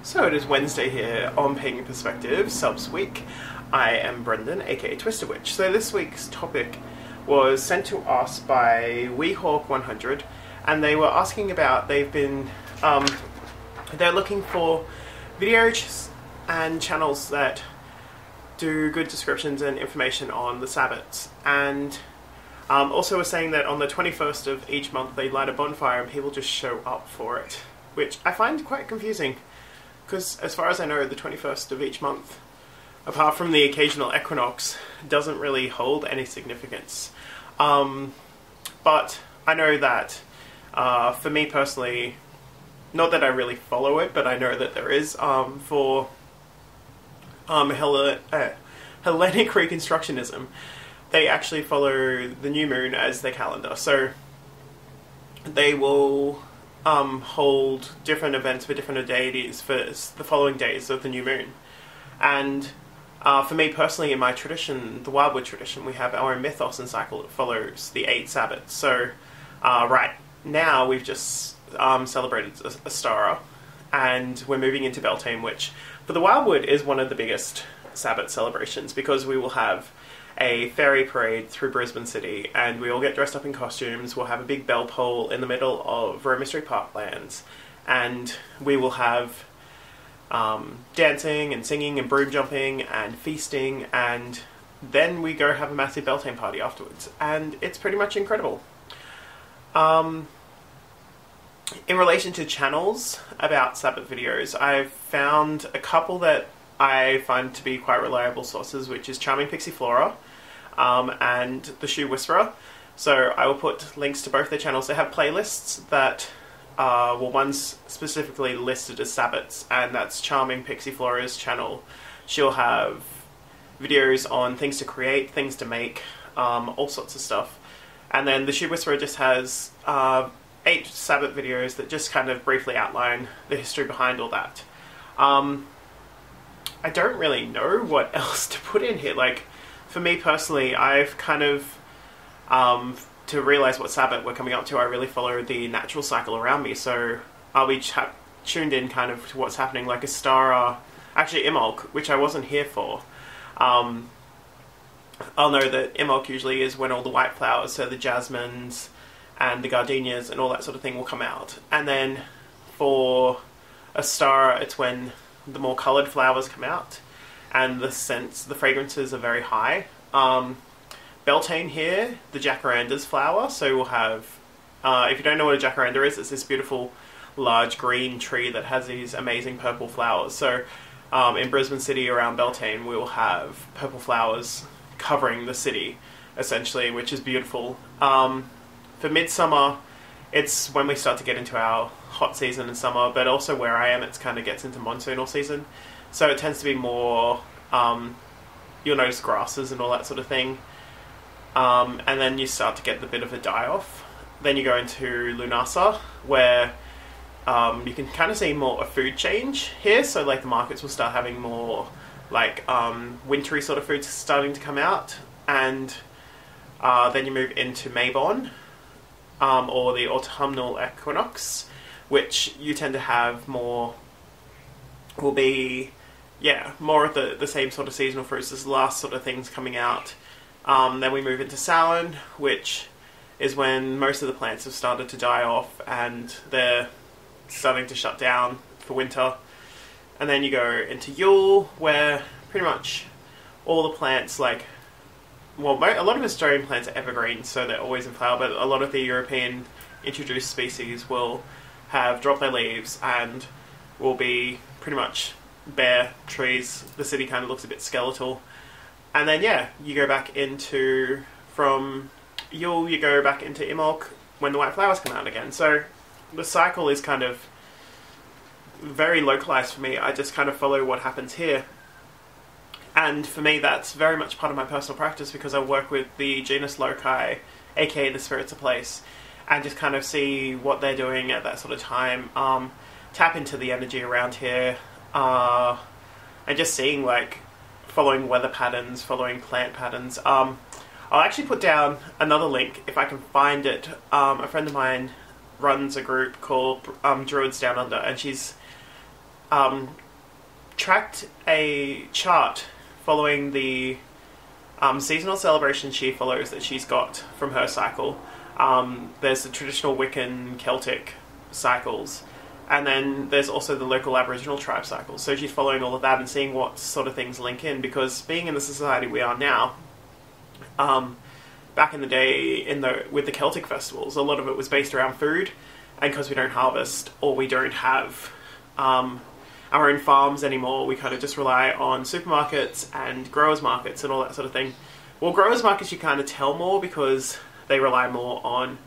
So it is Wednesday here on Paganperspective, subs week. I am Brendan, aka Twister Witch. So this week's topic was sent to us by WeHawk100, and they were asking about, they're looking for videos and channels that do good descriptions and information on the sabbats, and also were saying that on the 21st of each month they light a bonfire and people just show up for it, which I find quite confusing. Because as far as I know, the 21st of each month, apart from the occasional equinox, doesn't really hold any significance. But I know that, for me personally, not that I really follow it, but I know that there is, for Hellenic Reconstructionism, they actually follow the new moon as their calendar. So they will hold different events for different deities for the following days of the new moon. And for me personally, in my tradition, the WildWood tradition, we have our own mythos and cycle that follows the 8 sabbats. So right now we've just celebrated Astara, and we're moving into Beltane, which for the WildWood is one of the biggest sabbat celebrations, because we will have a fairy parade through Brisbane City, and we all get dressed up in costumes. We'll have a big bell pole in the middle of Rome Mystery Parklands, and we will have dancing and singing and broom jumping and feasting, and then we go have a massive Beltane party afterwards, and it's pretty much incredible. In relation to channels about Sabbath videos, I've found a couple that I find to be quite reliable sources, which is Charming Pixie Flora and The Shoe Whisperer. So I will put links to both their channels. They have playlists that one's specifically listed as sabbats, and that's Charming Pixie Flora's channel. She'll have videos on things to create, things to make, all sorts of stuff. And then The Shoe Whisperer just has 8 sabbat videos that just kind of briefly outline the history behind all that. I don't really know what else to put in here. Like, for me personally, I've kind of, to realise what Sabbath we're coming up to, I really follow the natural cycle around me. So I'll be tuned in kind of to what's happening, like Astara, actually Imbolc, which I wasn't here for. I'll know that Imbolc usually is when all the white flowers, so the jasmines and the gardenias and all that sort of thing will come out. And then for Astara, it's when the more coloured flowers come out, and the scents, the fragrances are very high. Beltane here, the jacaranda's flower, so we'll have, if you don't know what a jacaranda is, it's this beautiful large green tree that has these amazing purple flowers. So in Brisbane City around Beltane, we will have purple flowers covering the city, essentially, which is beautiful. For midsummer, it's when we start to get into our hot season in summer, but also where I am, it kind of gets into monsoonal season. So it tends to be more, you'll notice grasses and all that sort of thing. And then you start to get the bit of a die-off. Then you go into Lunasa, where you can kind of see more a food change here. So like the markets will start having more like wintry sort of foods starting to come out. And then you move into Mabon, or the autumnal equinox, which you tend to have more, will be, yeah, more of the same sort of seasonal fruits as the last sort of things coming out. Then we move into Samhain, which is when most of the plants have started to die off and they're starting to shut down for winter. And then you go into Yule, where pretty much all the plants, like, well, a lot of Australian plants are evergreen, so they're always in flower, but a lot of the European introduced species will have dropped their leaves and will be pretty much bare trees. The city kind of looks a bit skeletal. And then, yeah, you go back into, from Yule, you go back into Imbolc when the white flowers come out again. So the cycle is kind of very localised for me. I just kind of follow what happens here. And for me, that's very much part of my personal practice, because I work with the genus loci, aka the spirits of place, and just kind of see what they're doing at that sort of time. Tap into the energy around here, and just seeing, like, following weather patterns, following plant patterns. I'll actually put down another link if I can find it. A friend of mine runs a group called Druids Down Under, and she's tracked a chart following the seasonal celebrations she follows that she's got from her cycle. There's the traditional Wiccan Celtic cycles, and then there's also the local Aboriginal tribe cycles. So she's following all of that and seeing what sort of things link in, because being in the society we are now, back in the day with the Celtic festivals, a lot of it was based around food, and because we don't harvest or we don't have our own farms anymore, we kind of just rely on supermarkets and growers markets and all that sort of thing. Well, growers markets you kind of tell more because they rely more on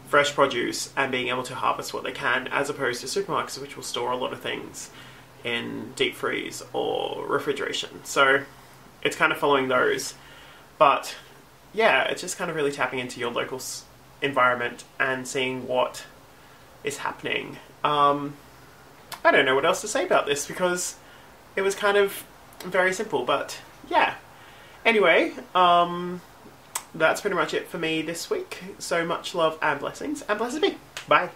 fresh produce and being able to harvest what they can, as opposed to supermarkets, which will store a lot of things in deep freeze or refrigeration. So it's kind of following those. But yeah, it's just kind of really tapping into your local environment and seeing what is happening. I don't know what else to say about this, because it was kind of very simple, but yeah. Anyway, that's pretty much it for me this week. So much love and blessings, and blessed be. Bye.